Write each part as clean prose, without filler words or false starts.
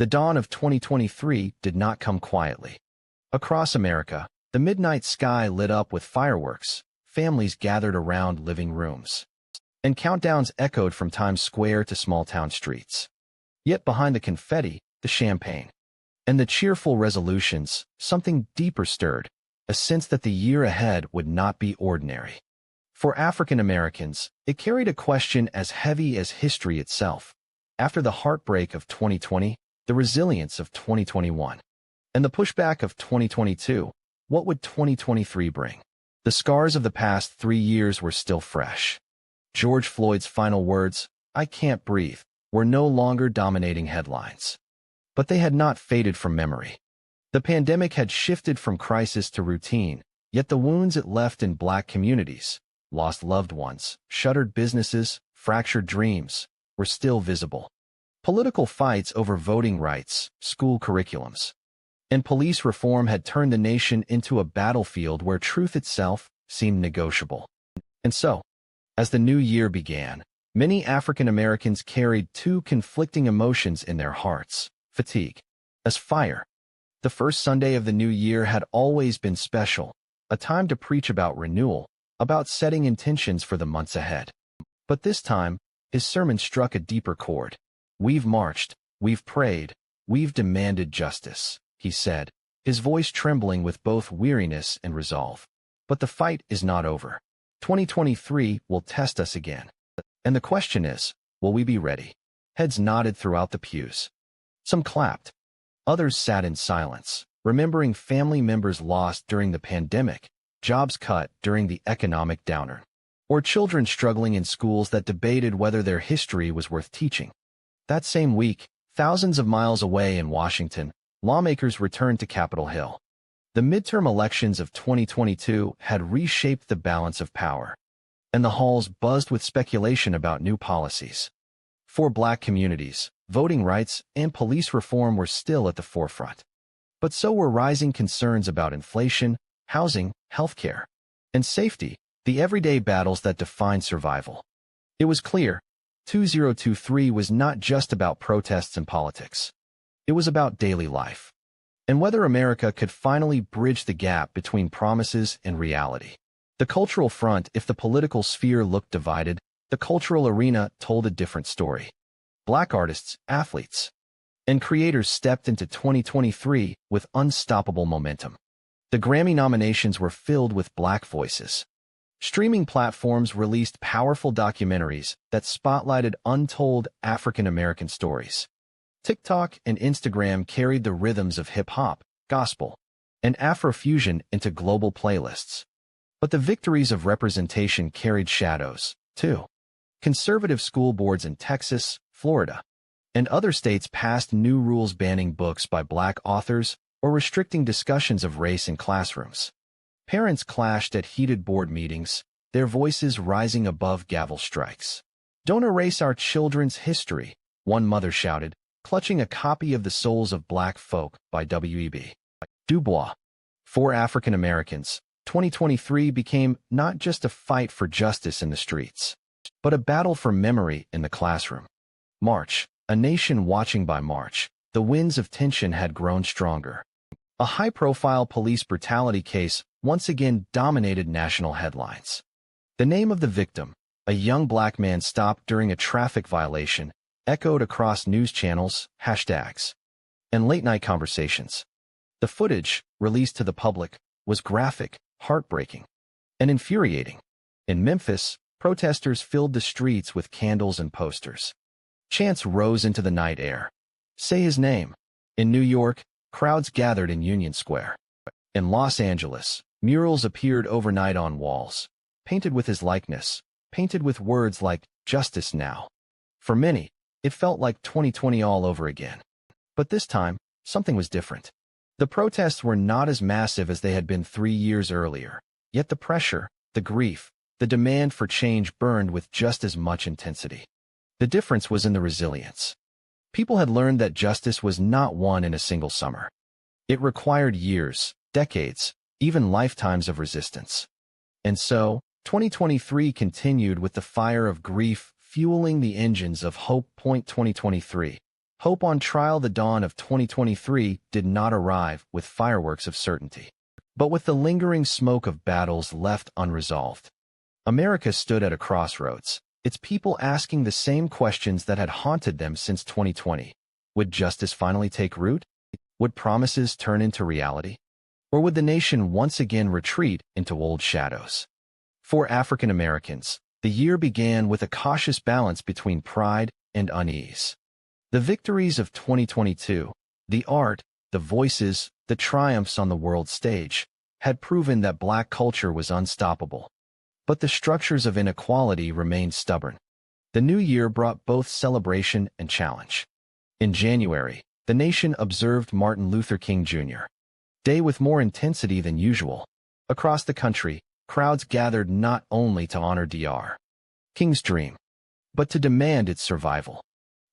The dawn of 2023 did not come quietly. Across America, the midnight sky lit up with fireworks, families gathered around living rooms, and countdowns echoed from Times Square to small-town streets. Yet behind the confetti, the champagne, and the cheerful resolutions, something deeper stirred, a sense that the year ahead would not be ordinary. For African Americans, it carried a question as heavy as history itself. After the heartbreak of 2020, the resilience of 2021, and the pushback of 2022, what would 2023 bring? The scars of the past 3 years were still fresh. George Floyd's final words, "I can't breathe," were no longer dominating headlines. But they had not faded from memory. The pandemic had shifted from crisis to routine, yet the wounds it left in Black communities, lost loved ones, shuttered businesses, fractured dreams, were still visible. Political fights over voting rights, school curriculums, and police reform had turned the nation into a battlefield where truth itself seemed negotiable. And so, as the new year began, many African Americans carried two conflicting emotions in their hearts: fatigue, as fire. The first Sunday of the new year had always been special, a time to preach about renewal, about setting intentions for the months ahead. But this time, his sermon struck a deeper chord. "We've marched, we've prayed, we've demanded justice," he said, his voice trembling with both weariness and resolve. But the fight is not over. 2023 will test us again. And the question is, will we be ready? Heads nodded throughout the pews. Some clapped. Others sat in silence, remembering family members lost during the pandemic, jobs cut during the economic downturn, or children struggling in schools that debated whether their history was worth teaching. That same week, thousands of miles away in Washington, lawmakers returned to Capitol Hill. The midterm elections of 2022 had reshaped the balance of power, and the halls buzzed with speculation about new policies. For Black communities, voting rights and police reform were still at the forefront. But so were rising concerns about inflation, housing, healthcare, and safety, the everyday battles that define survival. It was clear, 2023 was not just about protests and politics. It was about daily life, and whether America could finally bridge the gap between promises and reality. The cultural front, if the political sphere looked divided, the cultural arena told a different story. Black artists, athletes, and creators stepped into 2023 with unstoppable momentum. The Grammy nominations were filled with Black voices. Streaming platforms released powerful documentaries that spotlighted untold African American stories. TikTok and Instagram carried the rhythms of hip-hop, gospel, and Afrofusion into global playlists. But the victories of representation carried shadows, too. Conservative school boards in Texas, Florida, and other states passed new rules banning books by Black authors or restricting discussions of race in classrooms. Parents clashed at heated board meetings, their voices rising above gavel strikes. "Don't erase our children's history," one mother shouted, clutching a copy of The Souls of Black Folk by W.E.B. Du Bois. For African Americans, 2023 became not just a fight for justice in the streets, but a battle for memory in the classroom. March, a nation watching by March, the winds of tension had grown stronger. A high-profile police brutality case once again dominated national headlines. The name of the victim, a young Black man stopped during a traffic violation, echoed across news channels, hashtags, and late-night conversations. The footage, released to the public, was graphic, heartbreaking, and infuriating. In Memphis, protesters filled the streets with candles and posters. Chants rose into the night air. "Say his name." In New York, crowds gathered in Union Square. In Los Angeles, murals appeared overnight on walls, painted with his likeness, painted with words like "Justice Now." For many, it felt like 2020 all over again. But this time, something was different. The protests were not as massive as they had been 3 years earlier, yet the pressure, the grief, the demand for change burned with just as much intensity. The difference was in the resilience. People had learned that justice was not won in a single summer. It required years, decades, even lifetimes of resistance. And so, 2023 continued with the fire of grief fueling the engines of hope. 2023. Hope on trial. The dawn of 2023 did not arrive with fireworks of certainty, but with the lingering smoke of battles left unresolved. America stood at a crossroads, its people asking the same questions that had haunted them since 2020. Would justice finally take root? Would promises turn into reality? Or would the nation once again retreat into old shadows? For African Americans, the year began with a cautious balance between pride and unease. The victories of 2022, the art, the voices, the triumphs on the world stage, had proven that Black culture was unstoppable. But the structures of inequality remained stubborn. The new year brought both celebration and challenge. In January, the nation observed Martin Luther King Jr. Day with more intensity than usual. Across the country, crowds gathered not only to honor Dr. King's dream, but to demand its survival.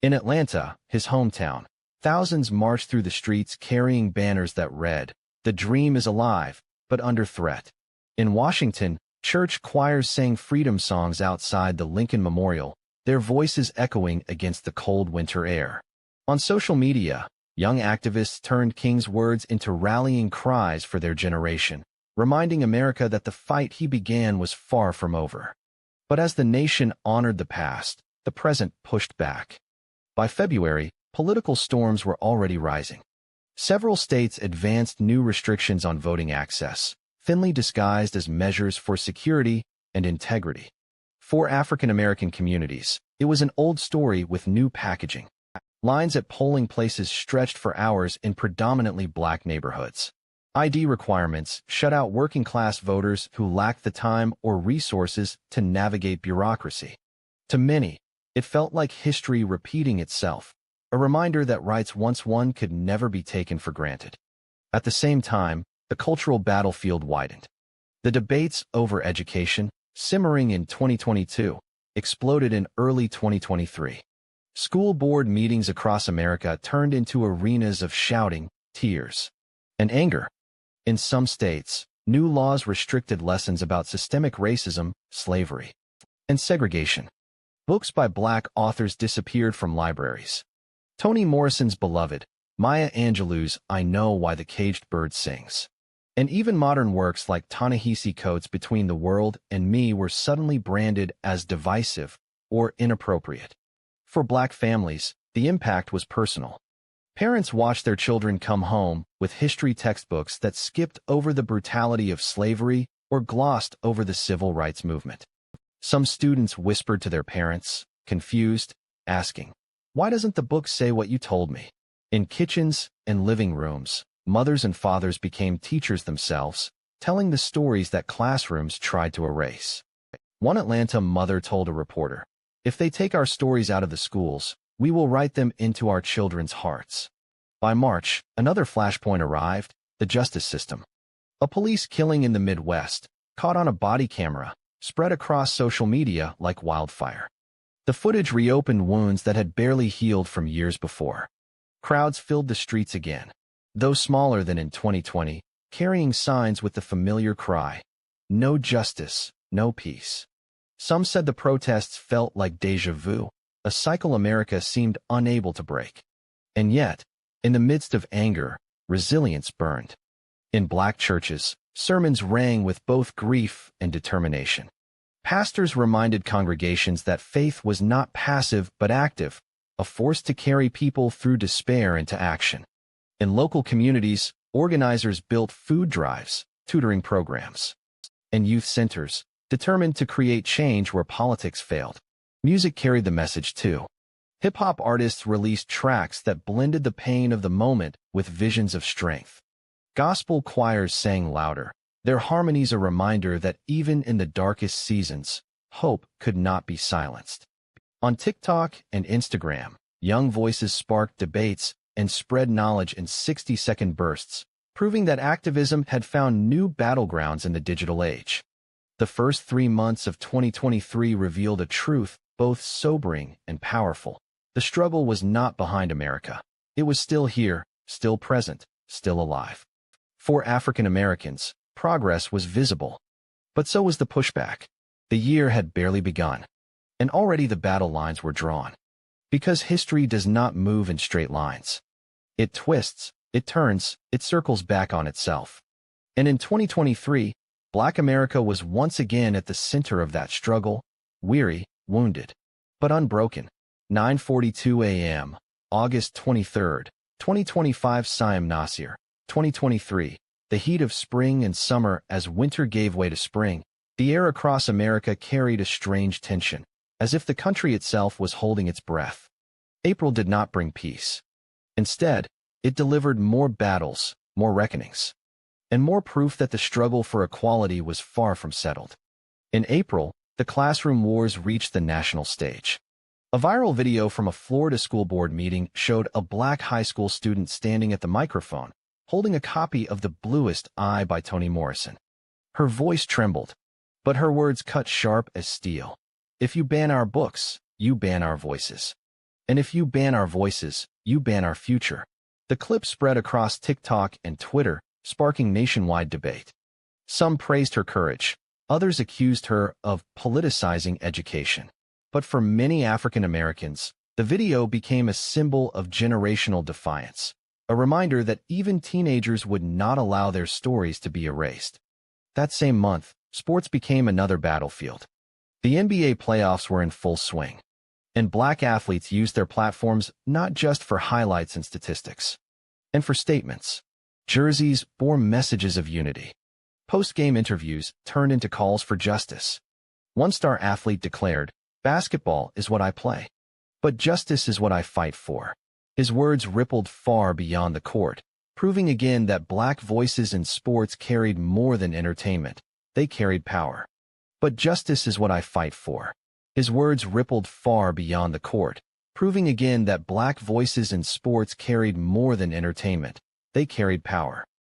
In Atlanta, his hometown, thousands marched through the streets carrying banners that read, "The dream is alive, but under threat." In Washington, church choirs sang freedom songs outside the Lincoln Memorial, their voices echoing against the cold winter air. On social media, young activists turned King's words into rallying cries for their generation, reminding America that the fight he began was far from over. But as the nation honored the past, the present pushed back. By February, political storms were already rising. Several states advanced new restrictions on voting access, thinly disguised as measures for security and integrity. For African American communities, it was an old story with new packaging. Lines at polling places stretched for hours in predominantly Black neighborhoods. ID requirements shut out working-class voters who lacked the time or resources to navigate bureaucracy. To many, it felt like history repeating itself, a reminder that rights once won could never be taken for granted. At the same time, the cultural battlefield widened. The debates over education, simmering in 2022, exploded in early 2023. School board meetings across America turned into arenas of shouting, tears, and anger. In some states, new laws restricted lessons about systemic racism, slavery, and segregation. Books by Black authors disappeared from libraries. Toni Morrison's beloved, Maya Angelou's I Know Why the Caged Bird Sings, and even modern works like Ta-Nehisi Coates' Between the World and Me were suddenly branded as divisive or inappropriate. For Black families, the impact was personal. Parents watched their children come home with history textbooks that skipped over the brutality of slavery or glossed over the civil rights movement. Some students whispered to their parents, confused, asking, "Why doesn't the book say what you told me?" In kitchens and living rooms, mothers and fathers became teachers themselves, telling the stories that classrooms tried to erase. One Atlanta mother told a reporter, "If they take our stories out of the schools, we will write them into our children's hearts." By March, another flashpoint arrived, the justice system. A police killing in the Midwest, caught on a body camera, spread across social media like wildfire. The footage reopened wounds that had barely healed from years before. Crowds filled the streets again, though smaller than in 2020, carrying signs with the familiar cry, "No justice, no peace." Some said the protests felt like déjà vu, a cycle America seemed unable to break. And yet, in the midst of anger, resilience burned. In Black churches, sermons rang with both grief and determination. Pastors reminded congregations that faith was not passive but active, a force to carry people through despair into action. In local communities, organizers built food drives, tutoring programs, and youth centers, determined to create change where politics failed. Music carried the message too. Hip-hop artists released tracks that blended the pain of the moment with visions of strength. Gospel choirs sang louder, their harmonies a reminder that even in the darkest seasons, hope could not be silenced. On TikTok and Instagram, young voices sparked debates and spread knowledge in 60-second bursts, proving that activism had found new battlegrounds in the digital age. The first 3 months of 2023 revealed a truth both sobering and powerful. The struggle was not behind America. It was still here, still present, still alive. For African Americans, progress was visible. But so was the pushback. The year had barely begun, and already the battle lines were drawn. Because history does not move in straight lines. It twists, it turns, it circles back on itself. And in 2023, Black America was once again at the center of that struggle, weary, wounded, but unbroken. 9:42 a.m., August 23, 2025. Siam Nasir, 2023. The heat of spring and summer as winter gave way to spring, the air across America carried a strange tension, as if the country itself was holding its breath. April did not bring peace. Instead, it delivered more battles, more reckonings, and more proof that the struggle for equality was far from settled. In April, the classroom wars reached the national stage. A viral video from a Florida school board meeting showed a Black high school student standing at the microphone, holding a copy of The Bluest Eye by Toni Morrison. Her voice trembled, but her words cut sharp as steel. If you ban our books, you ban our voices. And if you ban our voices, you ban our future. The clip spread across TikTok and Twitter, sparking nationwide debate. Some praised her courage. Others accused her of politicizing education. But for many African Americans, the video became a symbol of generational defiance, a reminder that even teenagers would not allow their stories to be erased. That same month, sports became another battlefield. The NBA playoffs were in full swing, and Black athletes used their platforms not just for highlights and statistics, and for statements. Jerseys bore messages of unity. Post-game interviews turned into calls for justice. One star athlete declared, "Basketball is what I play, but justice is what I fight for." His words rippled far beyond the court, proving again that Black voices in sports carried more than entertainment. They carried power. But justice is what I fight for. His words rippled far beyond the court, proving again that Black voices in sports carried more than entertainment. They carried power.